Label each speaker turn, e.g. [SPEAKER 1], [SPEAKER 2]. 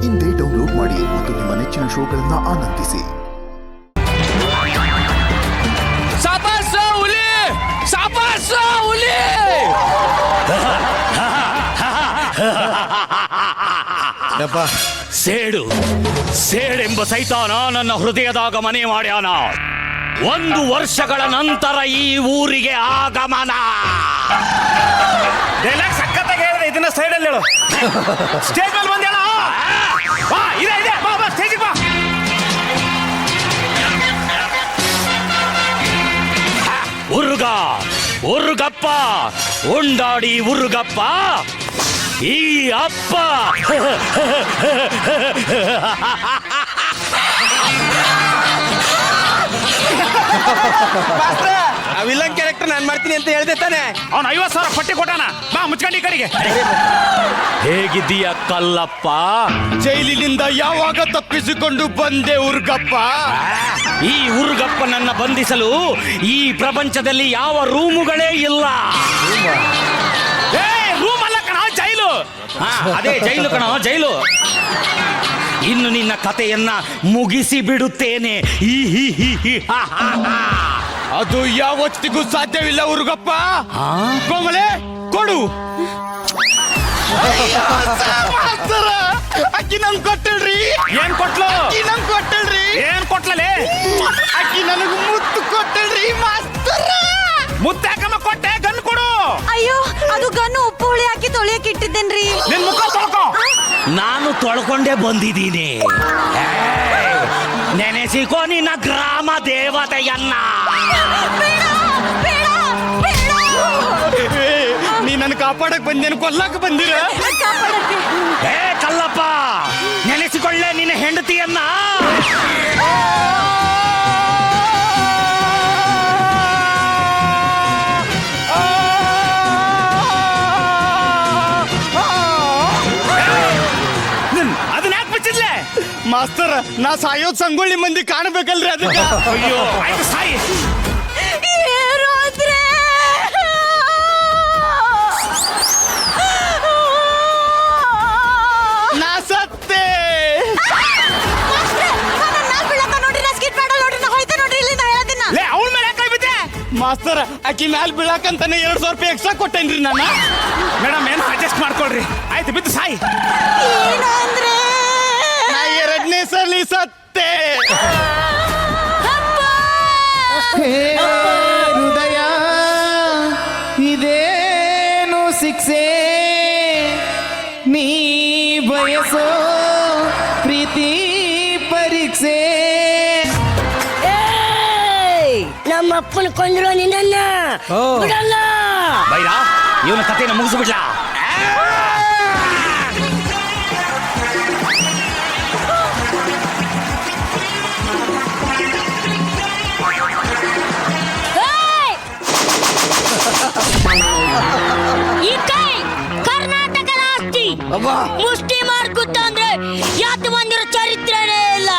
[SPEAKER 1] ಇಂದೇ ಡೌನ್ಲೋಡ್ ಮಾಡಿ ಮತ್ತು ನಿಮ್ಮ ನೆಚ್ಚಿನ ಶೋಗಳನ್ನ ಆನಂದಿಸಿ.
[SPEAKER 2] ಸೇಡೆಂಬ ಸೈತಾನ ನನ್ನ ಹೃದಯದಾಗ ಮನೆ ಮಾಡ್ಯಾನ. 1 ವರ್ಷಗಳ ನಂತರ ಈ ಊರಿಗೆ ಆಗಮನ.
[SPEAKER 3] ಸಖತ್ತಾಗಿ ಹೇಳಿದೆ. ಇದನ್ನ ಸೈಡಲ್ಲಿ ಹೇಳು. ಸ್ಟೇಜ್ ಮೇಲೆ ಬಂದ ಸ್ಟೇಜಿಗೆ ಬಾ.
[SPEAKER 2] ಉರುಗಪ್ಪ ಉಂಡಾಡಿ ಉರುಗಪ್ಪ ಈ ಅಪ್ಪ.
[SPEAKER 3] ವಿಲನ್ ಕ್ಯಾರೆಕ್ಟರ್ ನಾನು ಮಾಡ್ತೀನಿ ಅಂತ ಹೇಳ್ದೆ ತಾನೆ. ಅವ್ನು 50,000 ಪಟ್ಟಿ ಕೊಟ್ಟಾನ. ಬಾ ಮುಚ್ಕೊಂಡು ಈ ಕಡೆಗೆ.
[SPEAKER 2] ಹೇಗಿದ್ದೀಯ ಕಲ್ಲಪ್ಪ?
[SPEAKER 3] ಜೈಲಿನಿಂದ ಯಾವಾಗ ತಪ್ಪಿಸಿಕೊಂಡು ಬಂದೆ ಉರ್ಗಪ್ಪ?
[SPEAKER 2] ಈ ಉರುಗಪ್ಪನನ್ನ ಬಂಧಿಸಲು ಈ ಪ್ರಪಂಚದಲ್ಲಿ ಯಾವ ರೂಮುಗಳೇ ಇಲ್ಲ.
[SPEAKER 3] ರೂಮ್ ಅಲ್ಲ ಕಣ, ಜೈಲು.
[SPEAKER 2] ಅದೇ ಜೈಲು ಕಣ, ಜೈಲು. ಇನ್ನು ನಿನ್ನ ಕಥೆಯನ್ನ ಮುಗಿಸಿ ಬಿಡುತ್ತೇನೆ.
[SPEAKER 3] ಅದು ಯಾವತ್ತಿಗೂ ಸಾಧ್ಯವಿಲ್ಲ ಉರುಗಪ್ಪ. ಕೋಮಲೆ ಕೊಡು. ಅಕ್ಕಿ ನನ್ ಕೊಟ್ಟಳ್ರಿ.
[SPEAKER 2] ಏನ್ ಕೊಟ್ಲು?
[SPEAKER 3] ನನ್ ಕೊಟ್ಟಳ್ರಿ.
[SPEAKER 2] ಏನ್ ಕೊಟ್ಲೇ?
[SPEAKER 3] ಅಕ್ಕಿ ನನಗೆ ಮುತ್ತು ಕೊಟ್ಟಳ್ರಿ ಮಾಸ್ತರ. ಮುತ್ತಾಕಮ್ಮ ಕೊಟ್ಟೆ. ಗನ್ ಕೊಡು.
[SPEAKER 4] ಅಯ್ಯೋ, ಅದು ಗನ್ನು ಉಪ್ಪು ಹುಳಿ ಹಾಕಿ ತೊಳೆಯಕ್ಕೆ ಇಟ್ಟಿದ್ದೇನ್ರಿ.
[SPEAKER 3] ನಿನ್ ಮುಖ ತೊಳ್ಕೊ.
[SPEAKER 2] ನಾನು ತೊಳ್ಕೊಂಡೇ ಬಂದಿದ್ದೀನಿ. ನೆನೆಸಿಕೋ ನಿನ್ನ ಗ್ರಾಮ ದೇವತೆಯನ್ನ.
[SPEAKER 3] ನೀ ನನ್ ಕಾಪಾಡಕ್ ಬಂದೇನು, ಕೊಲ್ಲಕ್ ಬಂದಿರ?
[SPEAKER 2] ಏ ಕಲ್ಲಪ್ಪ, ನೆನೆಸಿಕೊಳ್ಳೆ ನಿನ್ನ ಹೆಂಡತಿಯನ್ನ.
[SPEAKER 3] ಅದನ್ನ ಯಾಕೆ ಬಿಚ್ಚಿದ್ಲೆ ಮಾಸ್ತರ? ನಾ ಸಾಯೋದ್ ಸಂಗೊಳ್ಳಿ ಮಂದಿ ಕಾಣಬೇಕಲ್ರಿ ಅದಕ್ಕೆ.
[SPEAKER 2] ಅಯ್ಯೋ ಆಯ್ತು, ಸಾಯಿ.
[SPEAKER 3] ನಾ ಸತ್ತೆ. ಅವಳ ಮೇಲೆ ಯಾಕೆ ಬಿದ್ದೆ ಮಾಸ್ತರ? ಆಕಿ ಮ್ಯಾಲ ಬೀಳಾಕಂತಾನೆ 200 ರೂಪಾಯಿ ಎಕ್ಸ್ಟ್ರಾ ಕೊಟ್ಟೇನ್ರಿ ನಾನು. ಮೇಡಮ್ ಏನು ಅಡ್ಜಸ್ಟ್ ಮಾಡ್ಕೊಳ್ರಿ. ಆಯ್ತು, ಬಿದ್ದು ಸಾಯಿ. ನಾ 2ನೇ ಸಲ ಸತ್ತೆ.
[SPEAKER 5] ಹೃದಯ ಇದೇನು ಶಿಕ್ಷೆ, ನೀ ಬಯಸೋ ಪ್ರೀತಿ ಪರೀಕ್ಷೆ.
[SPEAKER 6] ನಮ್ಮ ಅಪ್ಪನ ಕೊಂದ್ರು ನಿನ್ನ ಬಿಡಲ್ಲ.
[SPEAKER 2] ಬೈರ, ಇವನ ಕಥೆನ ಮುಗಿಸ್ಬಿಡ್ಲಾ?
[SPEAKER 6] ಈ ಕೈ ಕರ್ನಾಟಕದ ಆಸ್ತಿ. ಮುಷ್ಟಿ ಮಾಡ್ಕೊತ ಅಂದ್ರೆ ಯಾತು ಬಂದಿರೋ ಚರಿತ್ರೆನೇ ಇಲ್ಲ.